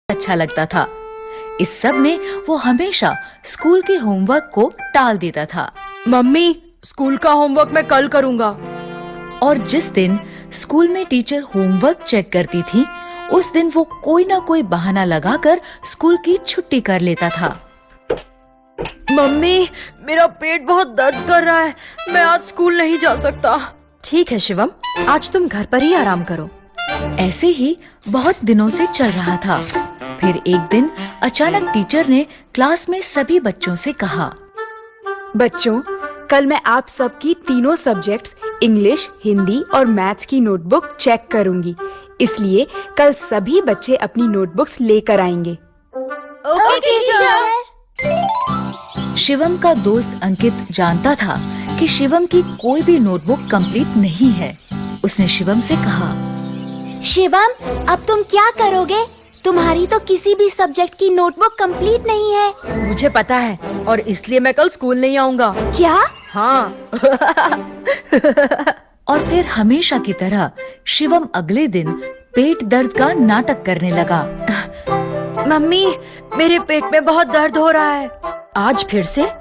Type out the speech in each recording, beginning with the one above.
अच्छा लगता था। इस सब में वो हमेशा स्कूल के होमवर्क को टाल देता था। मम्मी, स्कूल का होमवर्क मैं कल करूँगा। और जिस दिन स्कूल में टीचर होमवर्क चेक करती थी, उस दिन वो कोई ना कोई बहाना लगाकर स्कूल की छुट्टी कर लेता था। मम्मी, मेरा पेट बहुत दर्द कर रहा है, मैं आज स्कूल नहीं जा सकता। ठीक है शिवम, आज तुम घर पर ही आराम करो। ऐसे ही बहुत दिनों से चल रहा था। फिर एक दिन अचानक टीचर ने क्लास में सभी बच्चों से कहा, बच्चों, कल मैं आप सबकी तीनों सब्जेक्ट्स इंग्लिश, हिंदी और मैथ्स की नोटबुक चेक करूंगी। इसलिए कल सभी बच्चे अपनी नोटबुक्स लेकर आएंगे। Okay teacher. शिवम का दोस्त अंकित जानता था कि शिवम की कोई भी नोटबुक कंप्लीट नहीं है। उसने शिवम से कहा, शिवम, अब तुम क्या करोगे? तुम्हारी तो किसी भी सब्जेक्ट की नोटबुक कंप्लीट नहीं है। मुझे पता है और इसलिए मैं कल स्कूल नहीं आऊँगा। क्या? हाँ। और फिर हमेशा की तरह शिवम अगले दिन पेट दर्द का नाटक करने लगा। मम्मी, मेरे पेट में बहुत दर्द हो रहा है। आज फिर से?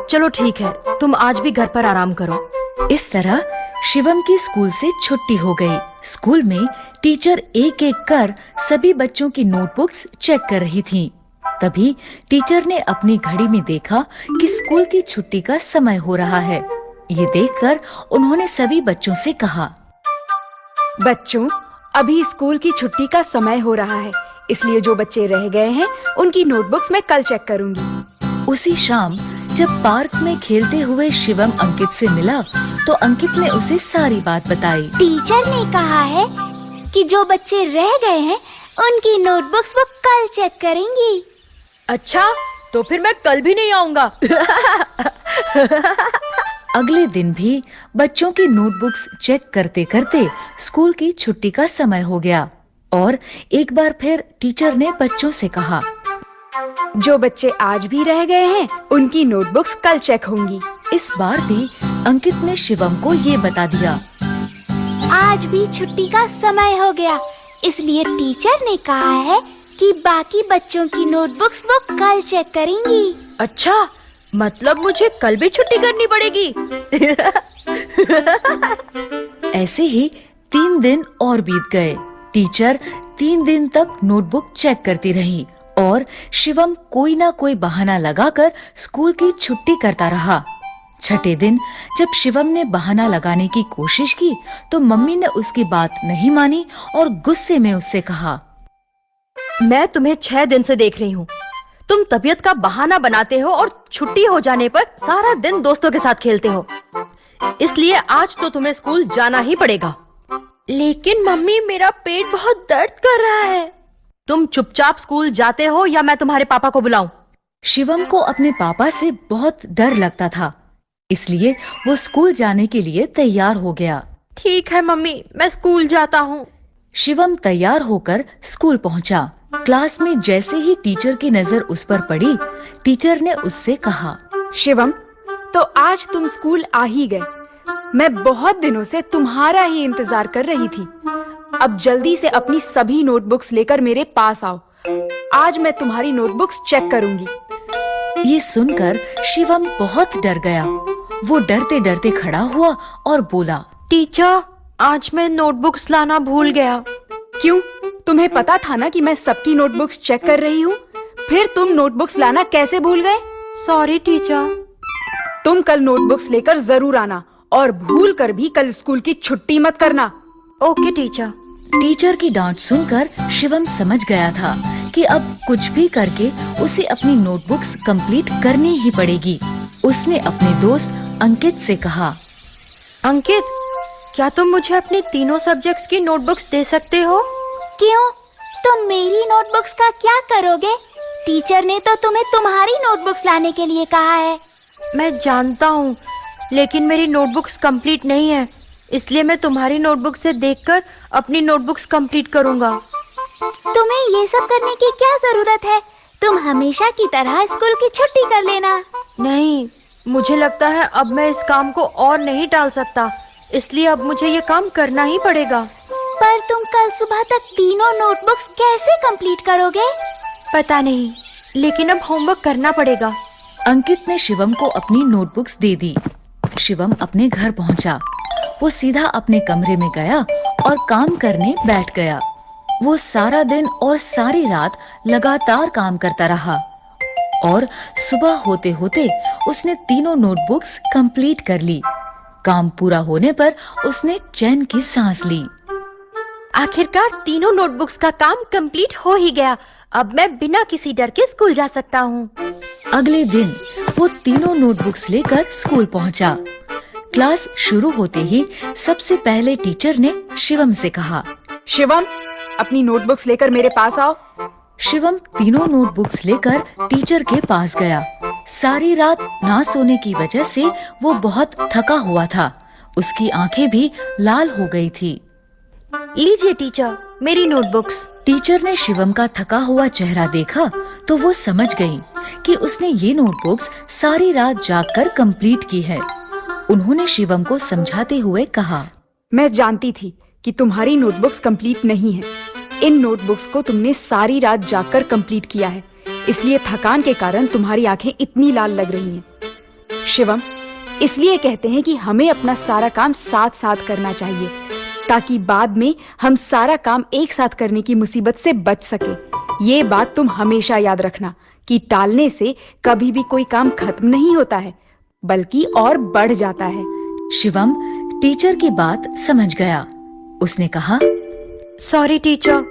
चलो ठीक है, तुम आज भी घर पर आराम करो। इस तरह शिवम की स्कूल से छुट्टी हो गई। स्कूल में टीचर एक एक कर सभी बच्चों की नोटबुक्स चेक कर रही थीं। तभी टीचर ने अपनी घड़ी में देखा कि स्कूल की छुट्टी का समय हो रहा है। ये देखकर उन्होंने सभी बच्चों से कहा, बच्चों, अभी स्कूल की छुट्टी का समय हो रहा है, इसलिए जो बच्चे रह गए हैं उनकी नोटबुक्स मैं कल चेक करूंगी। उसी शाम जब पार्क में खेलते हुए शिवम अंकित से मिला तो अंकित ने उसे सारी बात बताई। टीचर ने कहा है कि जो बच्चे रह गए हैं उनकी नोटबुक्स वो कल चेक करेंगी। अच्छा, तो फिर मैं कल भी नहीं आऊँगा। अगले दिन भी बच्चों की नोटबुक्स चेक करते करते स्कूल की छुट्टी का समय हो गया और एक बार फिर टीचर ने बच्चों से कहा, जो बच्चे आज भी रह गए हैं उनकी नोटबुक्स कल चेक होंगी। इस बार भी अंकित ने शिवम को ये बता दिया। आज भी छुट्टी का समय हो गया, इसलिए टीचर ने कहा है कि बाकी बच्चों की नोटबुक्स वो कल चेक करेंगी। अच्छा, मतलब मुझे कल भी छुट्टी करनी पड़ेगी। ऐसे ही 3 दिन और बीत गए। टीचर 3 दिन तक नोटबुक चेक करती रही और शिवम कोई ना कोई बहाना लगाकर स्कूल की छुट्टी करता रहा। छठे दिन जब शिवम ने बहाना लगाने की कोशिश की तो मम्मी ने उसकी बात नहीं मानी और गुस्से में उससे कहा, मैं तुम्हें 6 दिन से देख रही हूँ। तुम तबीयत का बहाना बनाते हो और छुट्टी हो जाने पर सारा दिन दोस्तों के साथ खेलते हो। इसलिए आज तो तुम्हें स्कूल जाना ही पड़ेगा। लेकिन मम्मी, मेरा पेट बहुत दर्द कर रहा है। तुम चुपचाप स्कूल जाते हो या मैं तुम्हारे पापा को बुलाऊं? शिवम को अपने पापा से बहुत डर लगता था, इसलिए वो स्कूल जाने के लिए तैयार हो गया। ठीक है मम्मी, मैं स्कूल जाता हूँ। शिवम तैयार होकर स्कूल पहुंचा। क्लास में जैसे ही टीचर की नजर उस पर पड़ी, टीचर ने उससे कहा, शिवम, तो आज तुम स्कूल आ ही गए। मैं बहुत दिनों से तुम्हारा ही इंतजार कर रही थी। अब जल्दी से अपनी सभी नोटबुक्स लेकर मेरे पास आओ। आज मैं तुम्हारी नोटबुक्स चेक करूंगी। ये सुनकर शिवम बहुत डर गया। वो डरते डरते खड़ा हुआ और बोला, टीचर, आज मैं नोटबुक्स लाना भूल गया। क्यों? तुम्हें पता था ना कि मैं सबकी नोटबुक्स चेक कर रही हूँ। फिर तुम नोटबुक्स लाना कैसे भूल गए? Sorry teacher. तुम कल नोटबुक्स लेकर जरूर आना और भूल कर भी कल स्कूल की छुट्टी मत करना। Okay teacher. टीचर की डांट सुनकर शिवम समझ गया था कि अब कुछ भी करके उसे अपनी नोटबुक्स कंप्लीट करनी ही पड़ेगी। उसने अपने दोस्त अंकित से कहा, अंकित, क्या तुम मुझे अपनी तीनों सब्जेक्ट्स की नोटबुक्स दे सकते हो? क्यों? तुम मेरी नोटबुक्स का क्या करोगे? टीचर ने तो तुम्हें तुम्हारी नोटबुक्स लाने के लिए कहा है। मैं जानता हूँ, लेकिन मेरी नोटबुक्स कंप्लीट नहीं है, इसलिए मैं तुम्हारी नोटबुक से देखकर अपनी नोटबुक्स कंप्लीट करूँगा। तुम्हें ये सब करने की क्या जरूरत है? तुम हमेशा की तरह स्कूल की छुट्टी कर लेना। नहीं, मुझे लगता है अब मैं इस काम को और नहीं टाल सकता, इसलिए अब मुझे ये काम करना ही पड़ेगा। पर तुम कल सुबह तक तीनों नोटबुक्स कैसे कंप्लीट करोगे? पता नहीं, लेकिन अब होमवर्क करना पड़ेगा। अंकित ने शिवम को अपनी नोटबुक्स दे दी। शिवम अपने घर पहुंचा। वो सीधा अपने कमरे में गया और काम करने बैठ गया। वो सारा दिन और सारी रात लगातार काम करता रहा और सुबह होते होते उसने तीनों नोटबुक्स कंप्लीट कर ली। काम पूरा होने पर उसने चैन की सांस ली। आखिरकार तीनों नोटबुक्स का काम कंप्लीट हो ही गया। अब मैं बिना किसी डर के स्कूल जा सकता हूँ। अगले दिन वो तीनों नोटबुक्स लेकर स्कूल पहुंचा। क्लास शुरू होते ही सबसे पहले टीचर ने शिवम से कहा, शिवम, अपनी नोटबुक्स लेकर मेरे पास आओ। शिवम तीनों नोटबुक्स लेकर टीचर के पास गया। सारी रात ना सोने की वजह से वो बहुत थका हुआ था। उसकी आंखें भी लाल हो गई थी। लीजिए टीचर, मेरी नोटबुक्स। टीचर ने शिवम का थका हुआ चेहरा देखा तो वो समझ गई कि उसने ये नोटबुक्स सारी रात जागकर कंप्लीट की है। उन्होंने शिवम को समझाते हुए कहा, मैं जानती थी कि तुम्हारी नोटबुक्स कंप्लीट नहीं है। इन नोटबुक्स को तुमने सारी रात जागकर कंप्लीट किया है, इसलिए थकान के कारण तुम्हारी आंखें इतनी लाल लग रही हैं। शिवम, इसलिए कहते हैं कि हमें अपना सारा काम साथ साथ करना चाहिए, ताकि बाद में हम सारा काम एक साथ करने की मुसीबत से बच सके। ये बात तुम हमेशा याद रखना कि टालने से कभी भी कोई काम खत्म नहीं होता है, बल्कि और बढ़ जाता है। शिवम टीचर की बात समझ गया। उसने कहा, सॉरी टीचर,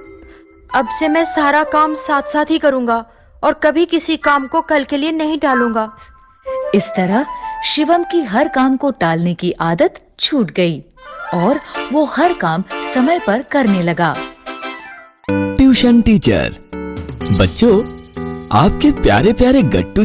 अब से मैं सारा काम साथ साथ ही करूंगा और कभी किसी काम को कल के लिए नहीं टालूंगा। इस तरह शिवम की हर काम को टालने की आदत छूट गई और वो हर काम समय पर करने लगा। Tuition teacher. बच्चों, आपके प्यारे प्यारे गट्टू